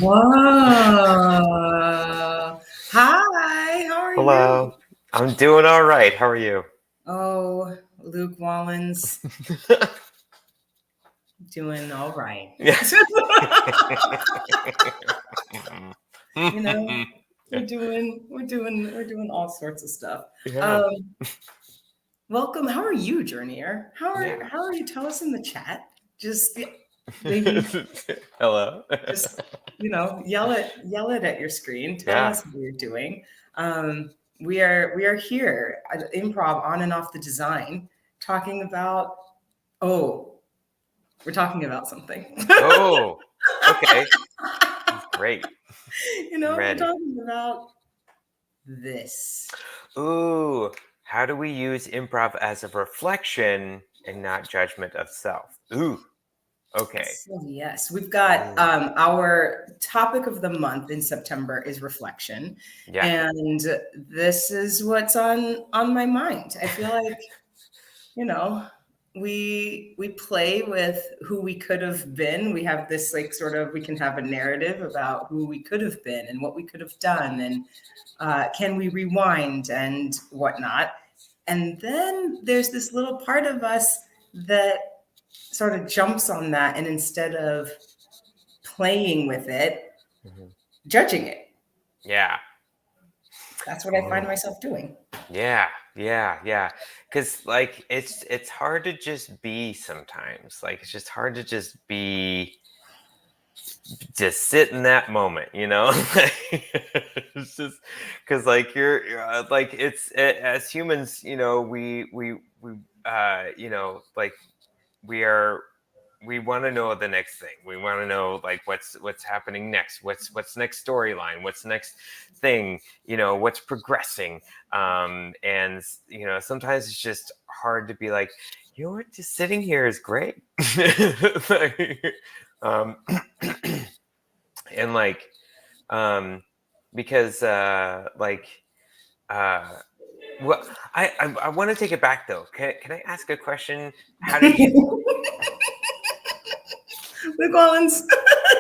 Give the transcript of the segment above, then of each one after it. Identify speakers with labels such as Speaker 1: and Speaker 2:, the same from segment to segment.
Speaker 1: Whoa. Hi, how are you?
Speaker 2: Hello. I'm doing all right. How are you?
Speaker 1: Oh, Luke Wallens doing all right.
Speaker 2: Yeah.
Speaker 1: You know, we're doing all sorts of stuff.
Speaker 2: Yeah.
Speaker 1: Um, welcome. How are you, Journeyer? How are
Speaker 2: Yeah.
Speaker 1: how are you? Tell us in the chat. Just maybe
Speaker 2: Hello.
Speaker 1: just yell it at your screen. Tell
Speaker 2: Yeah.
Speaker 1: us what you're doing. We are here at Improv on and off the design, talking about oh, we're talking about something.
Speaker 2: Oh, okay. Great. I'm
Speaker 1: We're
Speaker 2: ready.
Speaker 1: talking about this.
Speaker 2: Ooh, how do we use improv as a reflection and not judgment of self? Ooh, okay.
Speaker 1: So yes, we've got
Speaker 2: Ooh.
Speaker 1: our topic of the month in September is reflection,
Speaker 2: Yeah.
Speaker 1: and this is what's on my mind. I feel like you know we play with who we could have been. We have this like sort of we can have a narrative about who we could have been and what we could have done, and can we rewind and whatnot. And then there's this little part of us that sort of jumps on that, and instead of playing with it,
Speaker 2: Mhm.
Speaker 1: judging it.
Speaker 2: Yeah.
Speaker 1: That's what I find
Speaker 2: Ooh.
Speaker 1: myself doing.
Speaker 2: Yeah. Cause like it's hard to just be sometimes. Like it's just hard to just sit in that moment, you know? It's just because like you're like as humans, like we are we want to know the next thing. We want to know like what's happening next. What's next storyline? What's next thing? What's progressing? And sometimes it's just hard to be like, what, just sitting here is great. Like, um, and like because uh well I want to take it back though. Can I ask a question? How did you
Speaker 1: Luke Collins,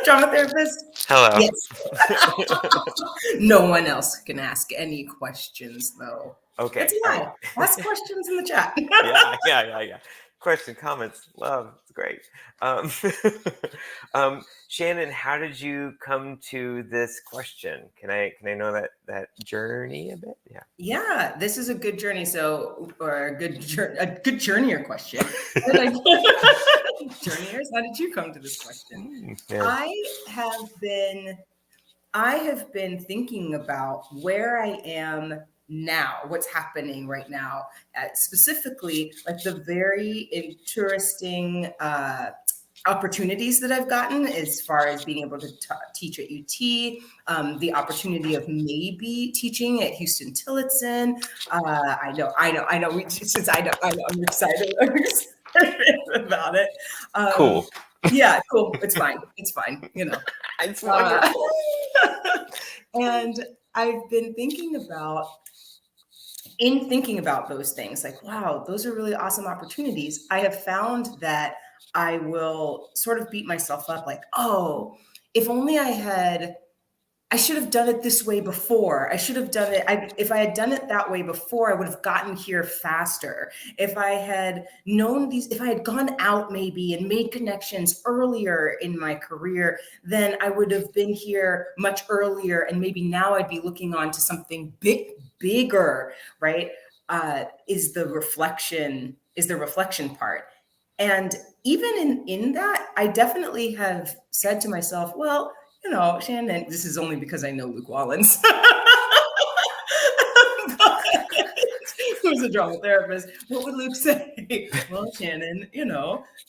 Speaker 1: drama therapist.
Speaker 2: hello.
Speaker 1: Yes. No one else can ask any questions, though.
Speaker 2: Okay,
Speaker 1: It's
Speaker 2: all
Speaker 1: allowed.
Speaker 2: right.
Speaker 1: Ask questions in the chat.
Speaker 2: Yeah. Question, comments, love. It's great. Um, Shannon, how did you come to this question? Can I know that journey a bit? Yeah.
Speaker 1: Yeah, this is a good journey. So, or a good journeyer question. Journeyers, how did you come to this question?
Speaker 2: Yeah.
Speaker 1: I have been I have been thinking about where I am now, what's happening right now, specifically like the very interesting opportunities that I've gotten as far as being able to teach at UT, the opportunity of maybe teaching at Houston Tillotson. I know. I'm excited. I'm excited about it.
Speaker 2: Cool.
Speaker 1: Yeah, cool. It's fine. It's fine.
Speaker 2: It's
Speaker 1: Uh,
Speaker 2: wonderful.
Speaker 1: and I've been thinking about those things, like, wow, those are really awesome opportunities. I have found that I will sort of beat myself up, like, oh, if only I should have done it this way before. I should have done it. If I had done it that way before, I would have gotten here faster. If I had known if I had gone out maybe and made connections earlier in my career, then I would have been here much earlier. And maybe now I'd be looking on to something bigger, right? Is the reflection part. And even in that, I definitely have said to myself, well, Shannon, this is only because I know Luke Wallens, who's a drama therapist. What would Luke say? Well, Shannon,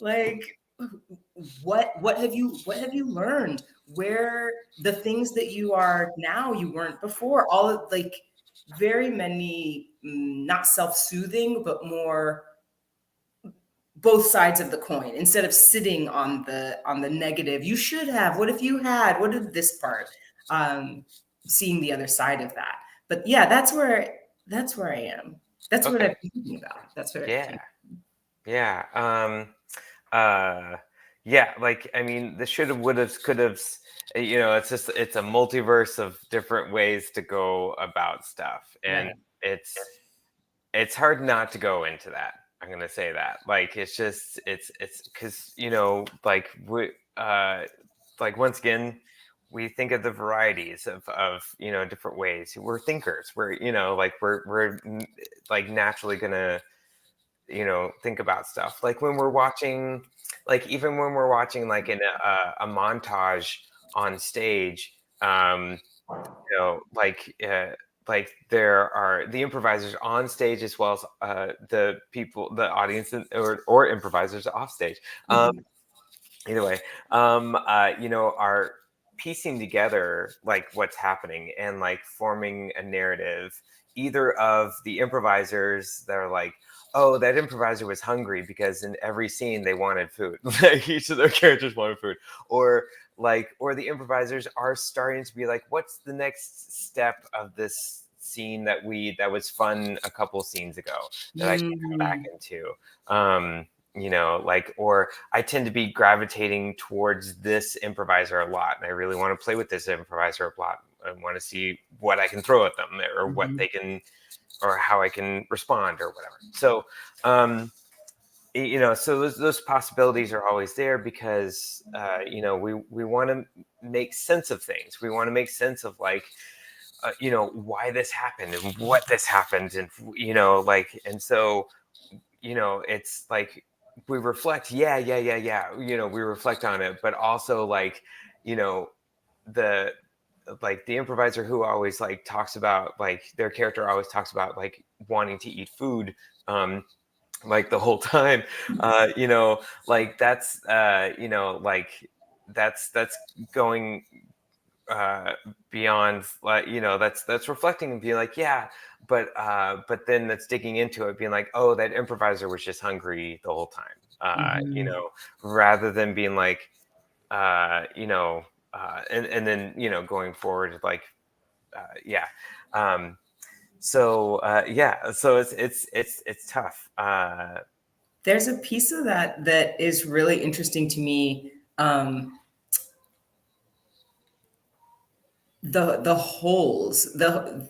Speaker 1: like what have you learned? Where the things that you are now you weren't before? All of like very many not self-soothing, but more both sides of the coin, instead of sitting on the negative. You should have, what if you had, what if this part, seeing the other side of that. But yeah, that's where I am. That's what
Speaker 2: Okay.
Speaker 1: I've been thinking about. That's what I've
Speaker 2: Yeah.
Speaker 1: been
Speaker 2: Yeah. Uh, yeah. Like I mean, the should have, would have, could have. it's a multiverse of different ways to go about stuff, and
Speaker 1: Right.
Speaker 2: it's hard not to go into that. I'm gonna say that. Like it's because like once again, we think of the varieties of different ways. We're thinkers. We're like naturally gonna think about stuff. Like when we're watching, like even when we're watching like in a montage on stage, you know, like uh, like there are the improvisers on stage as well as the people, the audience, or improvisers off stage. Um,
Speaker 1: Mhm.
Speaker 2: Either way, are piecing together like what's happening and like forming a narrative. Either of the improvisers that are like, oh, that improviser was hungry because in every scene they wanted food. Like each of their characters wanted food, or or the improvisers are starting to be like, what's the next step of this scene that was fun a couple scenes ago that I can come back
Speaker 1: Mhm.
Speaker 2: into. Or I tend to be gravitating towards this improviser a lot, and I really want to play with this improviser a lot. I want to see what I can throw at them, or what
Speaker 1: Mhm.
Speaker 2: they can, or how I can respond, or whatever. So, so those possibilities are always there because, we want to make sense of things. We want to make sense of why this happened and what this happened, and and so it's like we reflect, yeah, we reflect on it, but also you know the the improviser who always like talks about like their character always talks about like wanting to eat food, like the whole time, that's that's going uh beyond, that's reflecting and being like, yeah, but then that's digging into it, being like, oh, that improviser was just hungry the whole time,
Speaker 1: Mhm.
Speaker 2: rather than being like, and then going forward, like, yeah, um so it's tough.
Speaker 1: There's a piece of that that is really interesting to me. The holes. The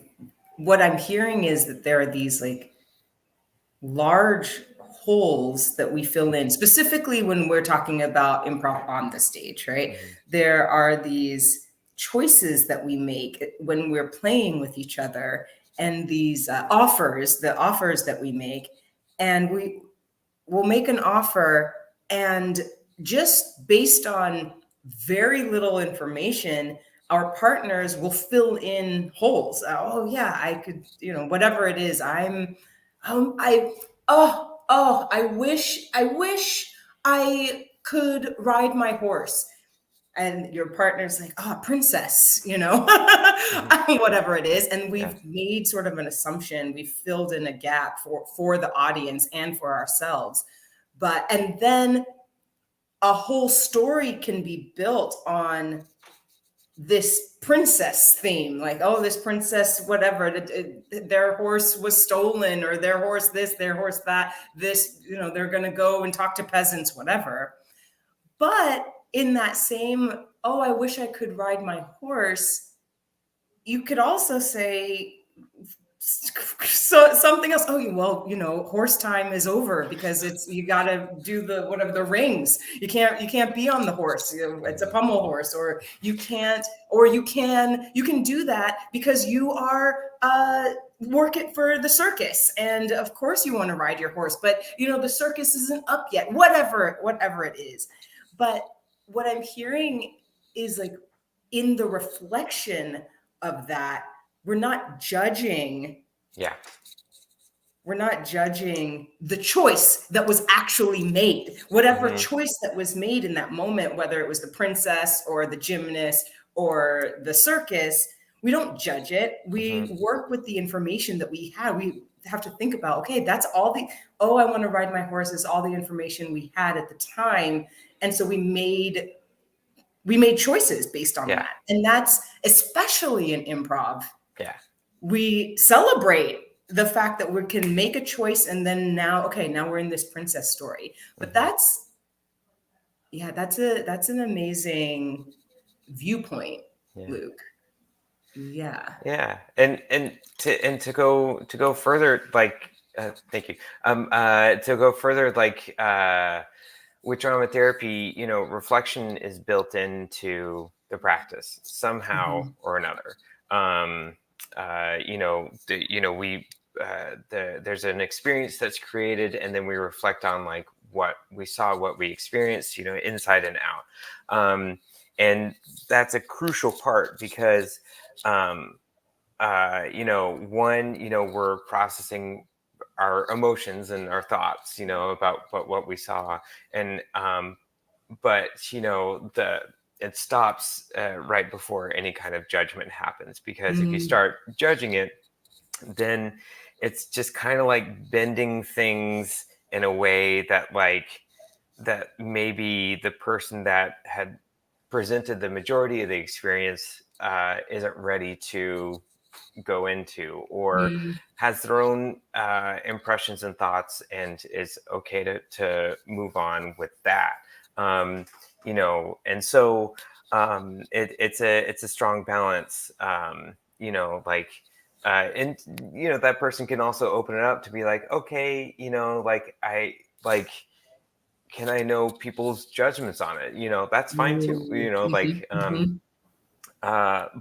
Speaker 1: What I'm hearing is that there are these like large holes that we fill in, specifically when we're talking about improv on the stage, right?
Speaker 2: Mhm,
Speaker 1: There are these choices that we make when we're playing with each other, and these the offers that we make, and we'll make an offer, and just based on very little information, our partners will fill in holes. Oh yeah, I could, whatever it is. I I wish I could ride my horse. And your partner's like, oh, princess,
Speaker 2: mhm,
Speaker 1: whatever it is. And
Speaker 2: yeah,
Speaker 1: we've made sort of an assumption. We've filled in a gap for the audience and for ourselves. And then a whole story can be built on this princess theme, like, oh, this princess whatever, their horse was stolen, or their horse this, their horse that, this, they're going to go and talk to peasants, whatever. But in that same, oh, I wish I could ride my horse, you could also say something else. Oh, well, horse time is over because you got to do the whatever, the rings. You can't be on the horse. It's a
Speaker 2: mhm,
Speaker 1: pommel horse, or you can't, or you can do that because you are work it for the circus, and of course you want to ride your horse, but the circus isn't up yet. Whatever it is, but what I'm hearing is like, in the reflection of that, we're not judging
Speaker 2: yeah,
Speaker 1: we're not judging the choice that was actually made. Whatever
Speaker 2: mhm,
Speaker 1: choice that was made in that moment, whether it was the princess or the gymnast or the circus, we don't judge it.
Speaker 2: mhm,
Speaker 1: We work with the information that we had. We have to think about, okay, that's all oh, I want to ride my horse is all the information we had at the time. And so we made choices based on
Speaker 2: yeah,
Speaker 1: that. And that's especially in improv.
Speaker 2: yeah,
Speaker 1: We celebrate the fact that we can make a choice, and then now, okay, now we're in this princess story. But
Speaker 2: mhm,
Speaker 1: yeah, that's an amazing viewpoint,
Speaker 2: Yeah.
Speaker 1: Luke. Yeah.
Speaker 2: Yeah. And to go further, like thank you. To go further, like with drama therapy, reflection is built into the practice somehow or another. We there's an experience that's created, and then we reflect on like what we saw, what we experienced, inside and out. And that's a crucial part because, we're processing our emotions and our thoughts, about what we saw, and but it stops right before any kind of judgment happens, because if you start judging it, then it's just kind of like bending things in a way that maybe the person that had presented the majority of the experience isn't ready to go into, or has their own impressions and thoughts, and is okay to move on with that. And so it's a strong balance. And that person can also open it up to be like, okay, can I know people's judgments on it? That's fine too.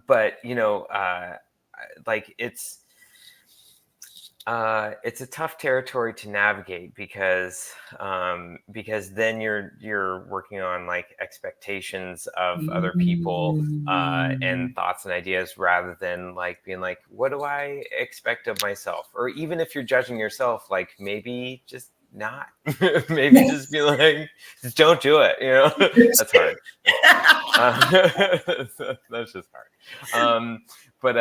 Speaker 2: But like it's a tough territory to navigate, because then you're working on like expectations of other people, and thoughts and ideas, rather than like being like, what do I expect of myself? Or even if you're judging yourself, like maybe just not. Maybe just be like, just don't do it. That's hard. That's just hard. But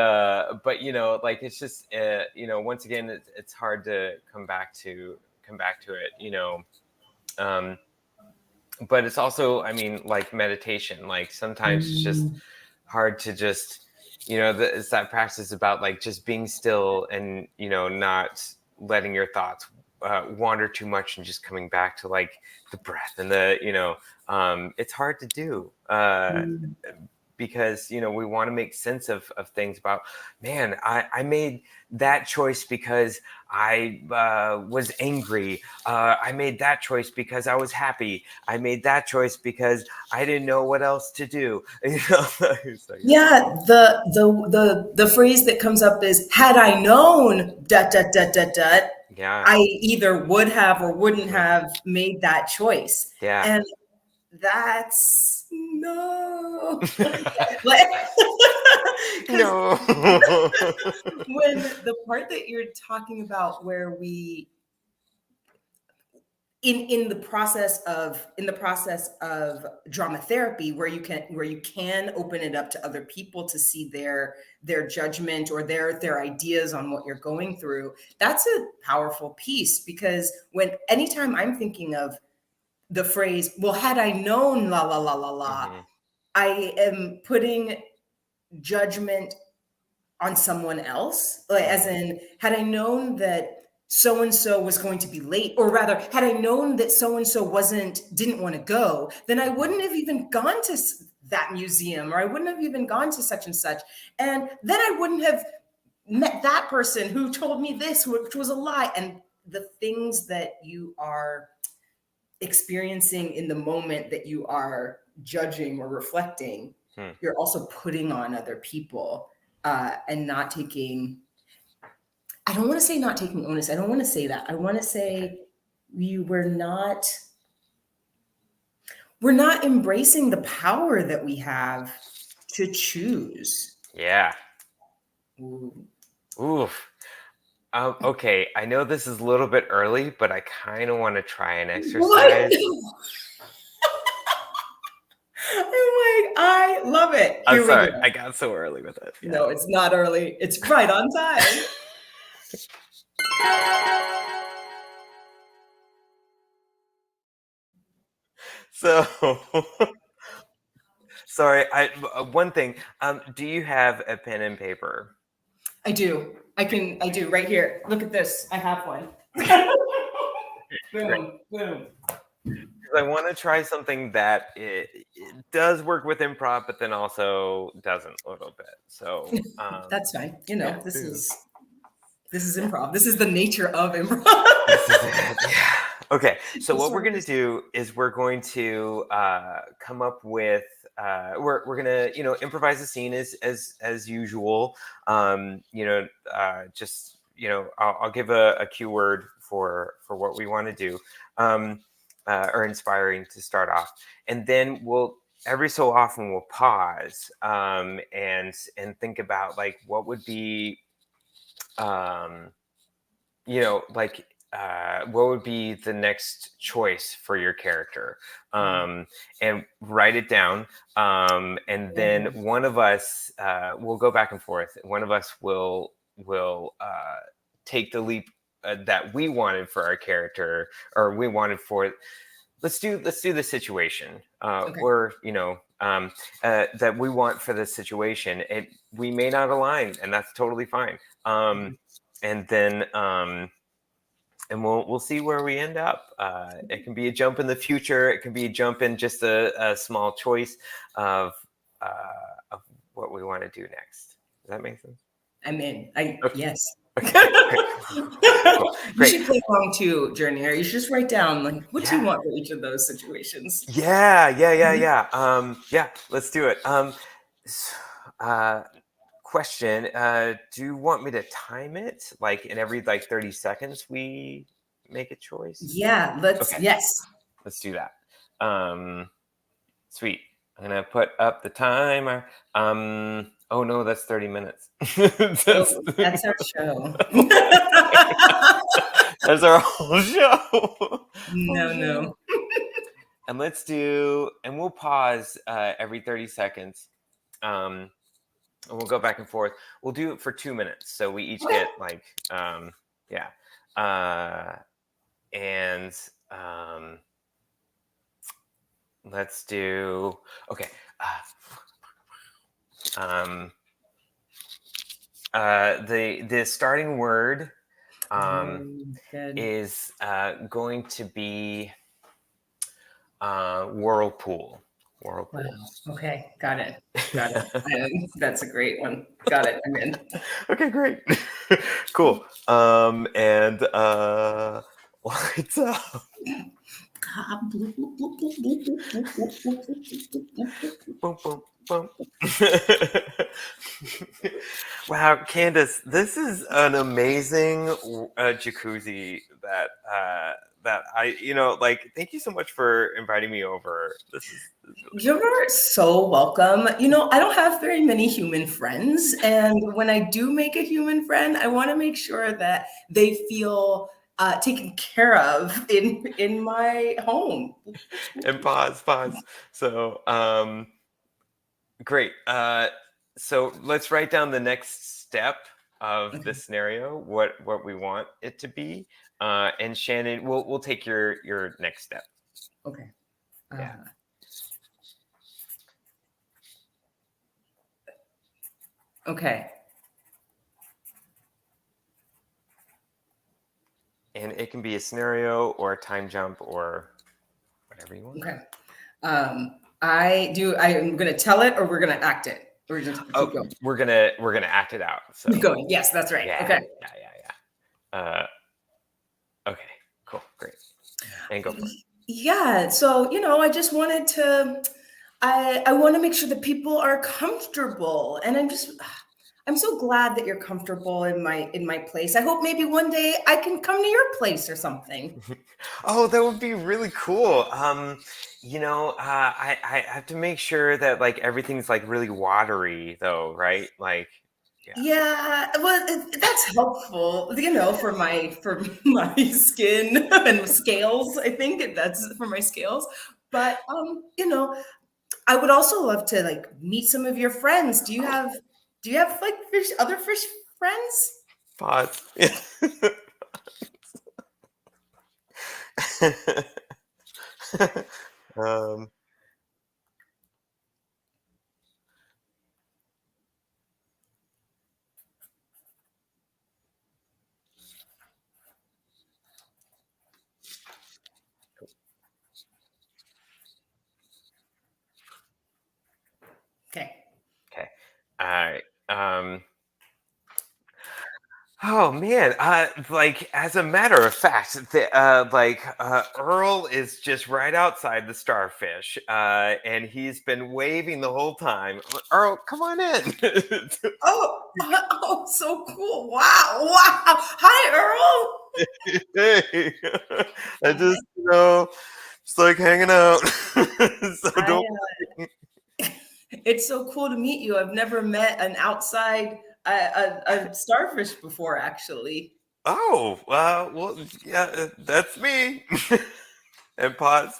Speaker 2: like, it's just once again, it's hard to come back to it. But it's also, I mean, like meditation, like sometimes it's just hard to just it's that practice about like just being still, and not letting your thoughts wander too much, and just coming back to like the breath and it's hard to do, because we want to make sense of things about, man, I made that choice because I was angry. I made that choice because I was happy. I made that choice because I didn't know what else to do.
Speaker 1: Yeah, the phrase that comes up is, had I known dot dot dot dot dot,
Speaker 2: Yeah.
Speaker 1: I either would have or wouldn't have made that choice.
Speaker 2: Yeah.
Speaker 1: And that's no.
Speaker 2: No.
Speaker 1: When the part that you're talking about, where we in the process of drama therapy, where you can open it up to other people to see their judgment or their ideas on what you're going through, that's a powerful piece. Because anytime I'm thinking of the phrase, well, had I known la la la la la, I am putting judgment on someone else, like, as in, had I known that so and so was going to be late, or rather, had I known that so and so didn't want to go, then I wouldn't have even gone to that museum, or I wouldn't have even gone to such and such, and then I wouldn't have met that person who told me this, which was a lie. And the things that you are experiencing in the moment that you are judging or reflecting, you're also putting on other people, and not taking, I don't want to say not taking onus. I don't want to say that. I want to say we're not embracing the power that we have to choose.
Speaker 2: Yeah.
Speaker 1: Ooh.
Speaker 2: Oof. Okay, I know this is a little bit early, but I kind of want to try an exercise.
Speaker 1: Oh my, I love it.
Speaker 2: I'm sorry, I got so early with it.
Speaker 1: Yeah. No, it's not early. It's right on time.
Speaker 2: So, sorry, one thing. Do you have a pen and paper?
Speaker 1: I do. I do right here. Look at this. I have one. Boom, boom.
Speaker 2: I want to try something that it does work with improv, but then also doesn't a little bit. So
Speaker 1: That's fine.
Speaker 2: yeah,
Speaker 1: This is
Speaker 2: yeah.
Speaker 1: improv. This is the nature of improv.
Speaker 2: This is it. Yeah. Okay. So
Speaker 1: It's
Speaker 2: what we're
Speaker 1: sort of
Speaker 2: gonna
Speaker 1: just
Speaker 2: do is we're going to come up with we're gonna improvise a scene as usual. Just I'll give a keyword for what we want to do, or inspiring to start off, and then we'll every so often we'll pause and think about like what would be um like what would be the next choice for your character, and write it down, and then
Speaker 1: oh,
Speaker 2: one of us will go back and forth. One of us will take the leap that we wanted for our character, or we wanted for let's do the situation,
Speaker 1: okay.
Speaker 2: or that we want for the situation. We may not align, and that's totally fine.
Speaker 1: Mhm.
Speaker 2: And then and we'll see where we end up. It can be a jump in the future. It can be a jump in just a small choice of of what we want to do next. Does that make sense?
Speaker 1: I'm in.
Speaker 2: Okay.
Speaker 1: Yes.
Speaker 2: Okay. Great. Cool.
Speaker 1: You
Speaker 2: Great.
Speaker 1: should play along too, Journey. Or you should just write down like what do you
Speaker 2: Yeah.
Speaker 1: want for each of those situations. Mhm.
Speaker 2: Yeah. Let's do it. S- uh, Question: do you want me to time it, like in every like 30 seconds we make a choice?
Speaker 1: Yeah, let's
Speaker 2: Okay.
Speaker 1: yes.
Speaker 2: Let's do that. Um, Sweet. I'm gonna put up the timer. Oh no, that's 30 minutes. That's,
Speaker 1: Oh, that's our show.
Speaker 2: that's our whole show. Whole
Speaker 1: No,
Speaker 2: show.
Speaker 1: no.
Speaker 2: And we'll pause every 30 seconds. Um, and we'll go back and forth. We'll do it for 2 minutes. So we each
Speaker 1: Okay.
Speaker 2: get like, yeah. Uh, and let's do, okay. Um, the starting word
Speaker 1: Good.
Speaker 2: is going to be whirlpool.
Speaker 1: Wow.
Speaker 2: Whirlpool.
Speaker 1: Okay. Got it. Got it. That's a great one. Got it. I'm in.
Speaker 2: Okay, great. Cool. And what's up? Boom, boom, boom. Wow, Candace, this is an amazing jacuzzi that like. Thank you so much for inviting me over. This is really cool.
Speaker 1: You're so welcome. I don't have very many human friends. And when I do make a human friend, I want to make sure that they feel taken care of in my home.
Speaker 2: And pause. So, great. So let's write down the next step of the
Speaker 1: Okay.
Speaker 2: scenario, what we want it to be, and Shannon, we'll take your next step.
Speaker 1: Okay.
Speaker 2: Yeah.
Speaker 1: Okay.
Speaker 2: And it can be a scenario or a time jump or whatever you want.
Speaker 1: Okay. I'm gonna tell it or we're gonna act it. We're just
Speaker 2: Oh,
Speaker 1: keep going.
Speaker 2: we're gonna act it out. So
Speaker 1: Keep going. Yes, that's right.
Speaker 2: yeah,
Speaker 1: Okay.
Speaker 2: okay, cool, great, and go for it.
Speaker 1: Yeah. So, I just wanted to I want to make sure that people are comfortable. And I'm so glad that you're comfortable in my place. I hope maybe one day I can come to your place or something.
Speaker 2: Oh, that would be really cool. I have to make sure that like everything's like really watery though, right? Like, yeah.
Speaker 1: Yeah, well, that's helpful, for my skin and scales. I think that's for my scales. But I would also love to like meet some of your friends. Do you have like other fish friends?
Speaker 2: Pause. um, Oh man, like as a matter of fact, Earl is just right outside the starfish, and he's been waving the whole time. Earl, come on in.
Speaker 1: Oh, oh, so cool. Wow. Wow. Hi, Earl.
Speaker 2: Hey, I just just like hanging out. So
Speaker 1: I,
Speaker 2: don't.
Speaker 1: it's so cool to meet you. I've never met an outside a starfish before, actually.
Speaker 2: Oh, well, yeah, that's me. And pause.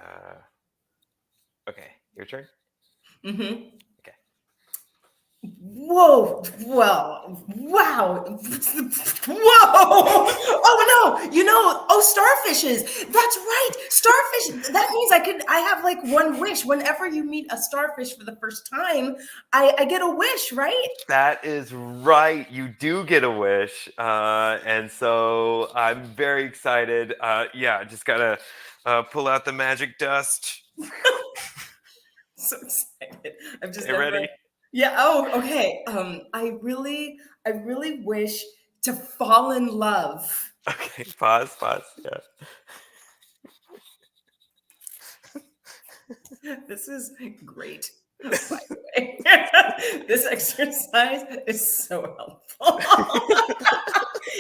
Speaker 2: Uh, okay, your turn.
Speaker 1: Hmm.
Speaker 2: Okay.
Speaker 1: Whoa. Well, wow. Whoa. Oh, no. Oh, starfishes. That's right. Starfish. That means I have like one wish. Whenever you meet a starfish for the first time, I get a wish, right?
Speaker 2: That is right. You do get a wish. And so I'm very excited. Yeah, I just gotta pull out the magic dust.
Speaker 1: So excited. I've just
Speaker 2: Okay,
Speaker 1: never.
Speaker 2: ready?
Speaker 1: Yeah. Oh, okay. I really wish to fall in love.
Speaker 2: Okay, pause. Yeah.
Speaker 1: This is great, by the way. This exercise is so helpful.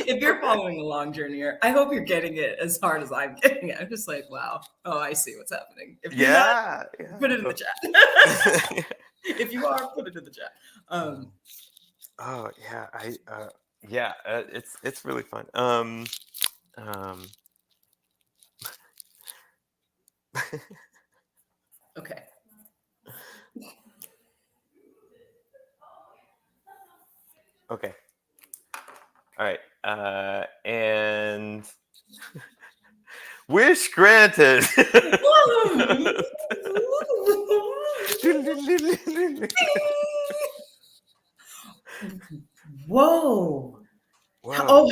Speaker 1: If you're following along, Journeyer, I hope you're getting it as hard as I'm getting it. I'm just like, wow. Oh, I see what's happening. If you're not,
Speaker 2: Yeah,
Speaker 1: put
Speaker 2: yeah.
Speaker 1: it in the chat. If you are, put it in the chat.
Speaker 2: Oh yeah, it's really fun. Um
Speaker 1: Okay.
Speaker 2: okay. All right. And wish granted.
Speaker 1: Whoa.
Speaker 2: Whoa.
Speaker 1: Oh,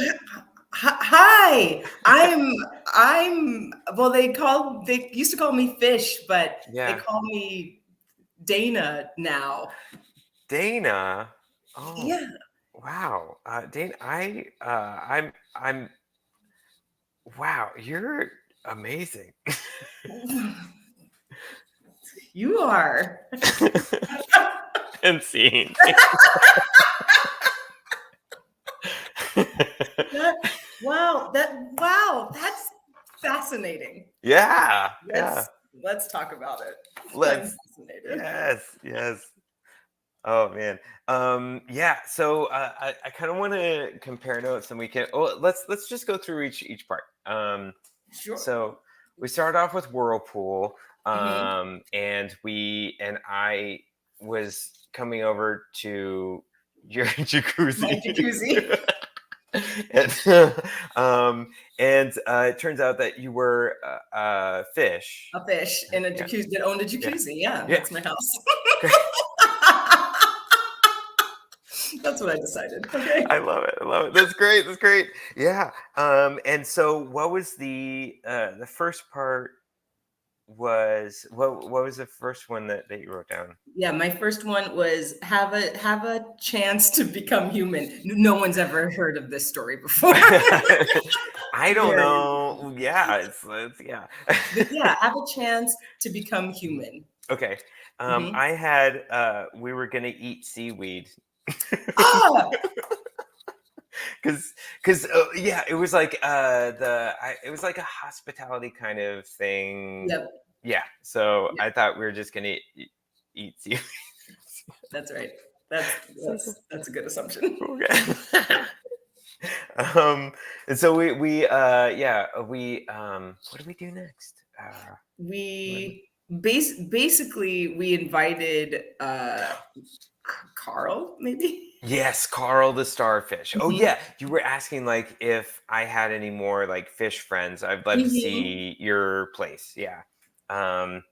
Speaker 1: hi. Well, they used to call me Fish, but they
Speaker 2: Yeah.
Speaker 1: call me Dana now.
Speaker 2: Dana. Oh,
Speaker 1: Yeah.
Speaker 2: wow. Dana, I'm wow, you're amazing.
Speaker 1: You are.
Speaker 2: And scene.
Speaker 1: That, wow, that's fascinating.
Speaker 2: Yeah, yeah.
Speaker 1: Let's talk about it. I'm
Speaker 2: Let's
Speaker 1: fascinated.
Speaker 2: yes. Oh man. Yeah, so I kind of want to compare notes and we can let's just go through each part.
Speaker 1: Sure.
Speaker 2: So we started off with Whirlpool,
Speaker 1: Hmm.
Speaker 2: and I was coming over to your
Speaker 1: My
Speaker 2: jacuzzi.
Speaker 1: jacuzzi.
Speaker 2: and it turns out that you were a fish.
Speaker 1: A fish in a
Speaker 2: Yeah,
Speaker 1: jacuzzi that owned a
Speaker 2: yeah,
Speaker 1: jacuzzi. Yeah,
Speaker 2: yeah.
Speaker 1: that's my house.
Speaker 2: Great.
Speaker 1: That's what I decided. Okay.
Speaker 2: I love it. I love it. That's great. Yeah. And so what was the first part was what was the first one that you wrote down?
Speaker 1: Yeah, my first one was have a chance to become human. No one's ever heard of this story before.
Speaker 2: I don't
Speaker 1: Very,
Speaker 2: know. Yeah, it's yeah.
Speaker 1: but yeah, have a chance to become human.
Speaker 2: Okay.
Speaker 1: Mhm.
Speaker 2: I had we were gonna eat seaweed.
Speaker 1: Ah,
Speaker 2: Because yeah, it was like it was like a hospitality kind of thing.
Speaker 1: yep,
Speaker 2: Yeah, so
Speaker 1: yep,
Speaker 2: I thought we were just gonna eat seaweed.
Speaker 1: that's right. That's
Speaker 2: So cool.
Speaker 1: that's a good assumption.
Speaker 2: Okay. And so we what do we do next?
Speaker 1: We basically we invited Carl, maybe.
Speaker 2: Yes, Carl the starfish. Oh
Speaker 1: Mhm.
Speaker 2: yeah, you were asking like if I had any more like fish friends. I'd love to
Speaker 1: Mhm.
Speaker 2: see your place. Yeah. And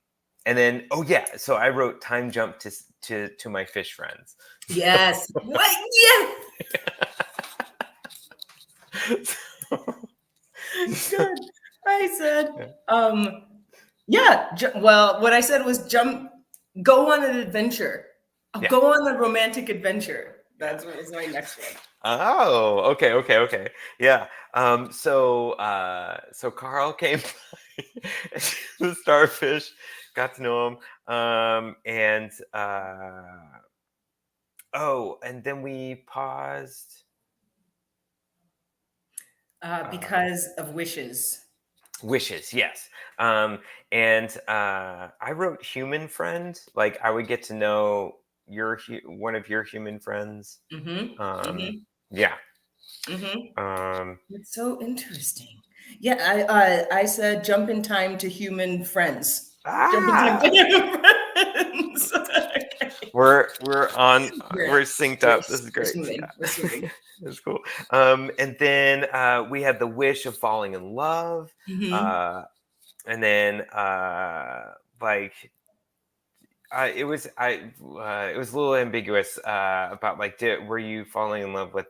Speaker 2: then, oh yeah, so I wrote time jump to my fish friends.
Speaker 1: Yes. What? Yes. Good. I said,
Speaker 2: Yeah.
Speaker 1: yeah. Well, what I said was go on an adventure.
Speaker 2: Yeah.
Speaker 1: Go on a romantic adventure. That's what was my next one.
Speaker 2: Oh, okay. Yeah. So Carl came by, the starfish, got to know him. And oh, and then we paused.
Speaker 1: Because of wishes.
Speaker 2: Wishes, yes. And I wrote human friend. Like I would get to know one of your human friends.
Speaker 1: Mm-hmm.
Speaker 2: Um,
Speaker 1: Mm-hmm.
Speaker 2: yeah.
Speaker 1: Mm-hmm.
Speaker 2: Um,
Speaker 1: It's so interesting. Yeah, I said jump in time to human friends. Jump in time to
Speaker 2: ah,
Speaker 1: human friends. Okay.
Speaker 2: we're
Speaker 1: We're
Speaker 2: synced up. This is
Speaker 1: we're
Speaker 2: great.
Speaker 1: smoothing. We're smoothing.
Speaker 2: Yeah. That's cool. And then we had the wish of falling in love.
Speaker 1: Mm-hmm.
Speaker 2: Uh, and then like it was a little ambiguous about like were you falling in love with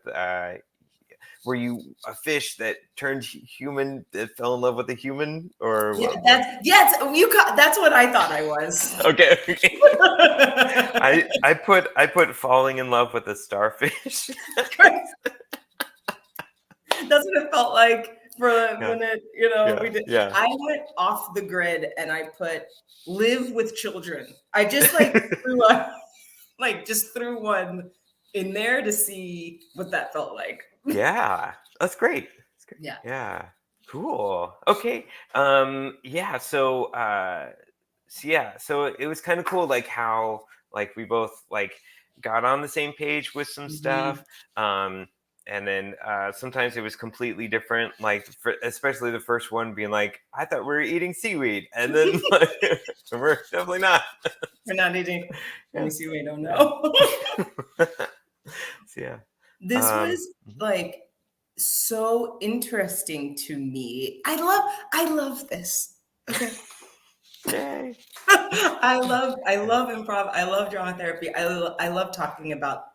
Speaker 2: were you a fish that turned human that fell in love with a human or
Speaker 1: Yeah, that's what I thought I was.
Speaker 2: okay, okay. I put falling in love with a starfish.
Speaker 1: That's what it felt like for
Speaker 2: Yeah,
Speaker 1: when we did.
Speaker 2: yeah.
Speaker 1: I went off the grid and I put live with children. I just just threw one in there to see what that felt like.
Speaker 2: Yeah, that's great. That's great.
Speaker 1: Yeah.
Speaker 2: Yeah, cool. Okay. Yeah. So it was kind of cool, like how like we both like got on the same page with some
Speaker 1: Mhm.
Speaker 2: stuff. Um, and then sometimes it was completely different. Like especially the first one being like, I thought we were eating seaweed, and then like, we're definitely not.
Speaker 1: We're not eating. Let
Speaker 2: Yeah.
Speaker 1: me see. We don't
Speaker 2: Yeah.
Speaker 1: know.
Speaker 2: So, yeah.
Speaker 1: This
Speaker 2: Um,
Speaker 1: was
Speaker 2: mhm.
Speaker 1: like so interesting to me. I love this. Okay.
Speaker 2: Yay.
Speaker 1: I love improv. I love drama therapy. I love talking about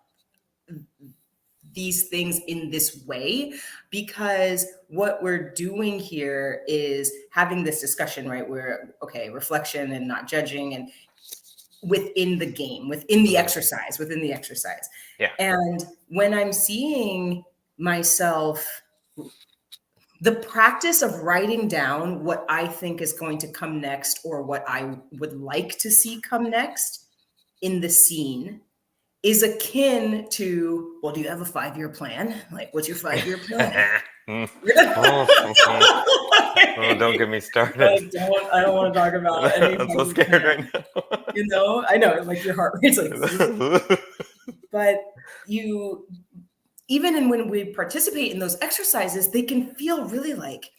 Speaker 1: these things in this way because what we're doing here is having this discussion, right? We're okay, reflection and not judging and within the game, within the
Speaker 2: Mhm.
Speaker 1: exercise, within the exercise.
Speaker 2: Yeah.
Speaker 1: And when I'm seeing myself, the practice of writing down what I think is going to come next or what I would like to see come next in the scene is akin to, well, do you have a 5-year plan? Like, what's your 5-year plan?
Speaker 2: Mm. Oh, mhm. Oh, don't
Speaker 1: Like,
Speaker 2: get me started.
Speaker 1: I don't want to talk about any
Speaker 2: I'm so
Speaker 1: 5-year
Speaker 2: scared right
Speaker 1: plan. I know, like your heart rate's like,
Speaker 2: now.
Speaker 1: but you, even when we participate in those exercises, they can feel really like,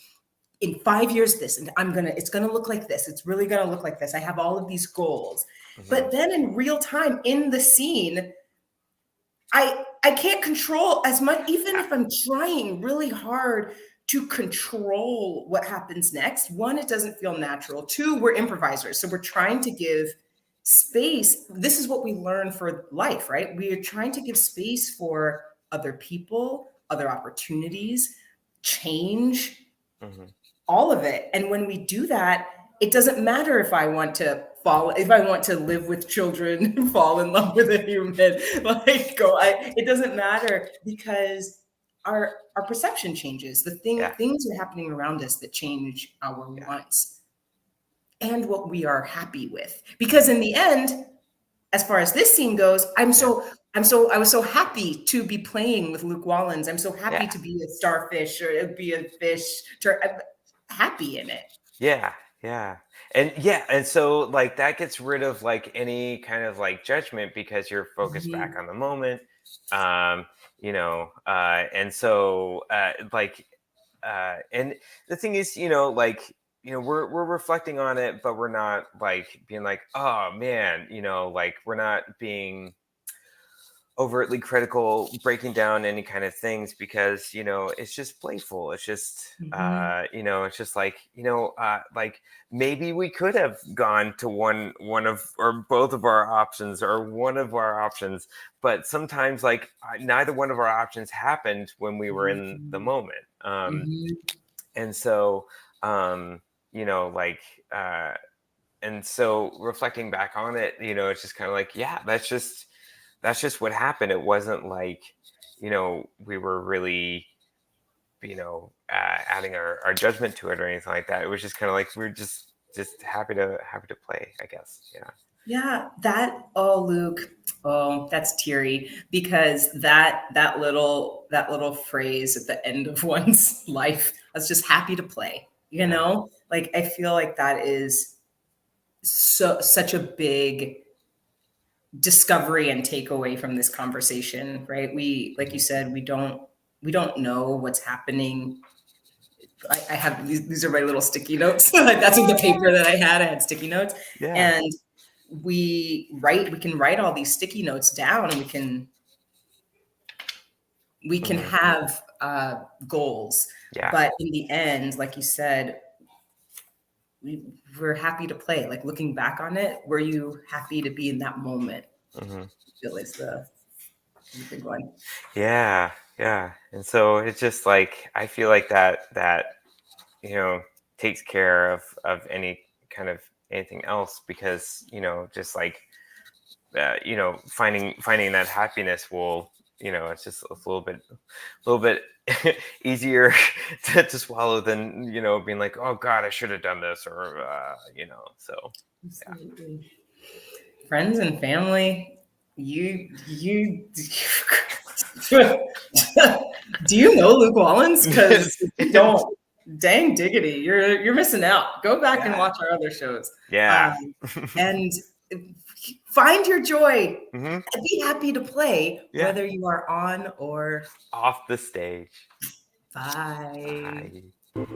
Speaker 1: in 5 years this, and it's gonna look like this, it's really gonna look like this, I have all of these goals.
Speaker 2: Mhm.
Speaker 1: But then in real time in the scene, I can't control as much, even if I'm trying really hard to control what happens next. One, it doesn't feel natural. Two, we're improvisers, so we're trying to give space. This is what we learn for life, right? We are trying to give space for other people, other opportunities, change,
Speaker 2: Mhm.
Speaker 1: all of it. And when we do that, it doesn't matter if I want to live with children, fall in love with a human, it doesn't matter because our perception changes.
Speaker 2: Yeah.
Speaker 1: Things are happening around us that change our
Speaker 2: Yeah.
Speaker 1: wants and what we are happy with. Because
Speaker 2: Mhm.
Speaker 1: in the end, as far as this scene goes,
Speaker 2: Yeah.
Speaker 1: I was so happy to be playing with Luke Wallens. I'm so happy
Speaker 2: Yeah.
Speaker 1: to be a starfish or be a fish. I'm happy in it.
Speaker 2: Yeah. Yeah. And so like that gets rid of like any kind of like judgment because you're focused back
Speaker 1: Mhm.
Speaker 2: on the moment. Um, and so and the thing is, like, we're reflecting on it, but we're not like being like, oh man, like we're not being overtly critical, breaking down any kind of things, because it's just playful. It's just
Speaker 1: Mhm.
Speaker 2: it's just like, like maybe we could have gone to one of or both of our options, or one of our options, but sometimes like neither one of our options happened when we were in the
Speaker 1: Mhm.
Speaker 2: moment.
Speaker 1: Mhm.
Speaker 2: And so um like uh and so reflecting back on it, it's just kind of like, yeah, that's just what happened. It wasn't like, we were really, adding our judgment to it or anything like that. It was just kind of like, we're just happy to play, I guess. Yeah.
Speaker 1: Yeah, oh Luke, oh, that's teary because that little phrase at the end of one's life, I was just happy to play,
Speaker 2: Yeah.
Speaker 1: Like I feel like that is such a big discovery and takeaway from this conversation, right? Like you
Speaker 2: Mhm.
Speaker 1: said, we don't know what's happening. I have these are my little sticky notes. Like that's what the paper that I had. I had sticky notes,
Speaker 2: Yeah.
Speaker 1: and we can write all these sticky notes down, and we can
Speaker 2: Hmm.
Speaker 1: have goals.
Speaker 2: Yeah.
Speaker 1: But in the end, like you said, we're happy to play. Like looking back on it, were you happy to be in that moment?
Speaker 2: Hmm.
Speaker 1: I feel is the big one.
Speaker 2: Yeah. Yeah. And so it's just like, I feel like that you know takes care of any kind of anything else, because just like finding that happiness will, it's just a little bit easier to swallow than being like, oh god, I should have done this, or so yeah.
Speaker 1: Absolutely. Friends and family, you do you know Luke Wallens? Because if you don't, dang diggity, you're missing out. Go back and
Speaker 2: Yeah.
Speaker 1: watch our other shows.
Speaker 2: Yeah.
Speaker 1: Um, and find your joy
Speaker 2: Hmm.
Speaker 1: and be happy to play,
Speaker 2: Yeah.
Speaker 1: whether you are on or
Speaker 2: Off the stage.
Speaker 1: bye.
Speaker 2: Bye.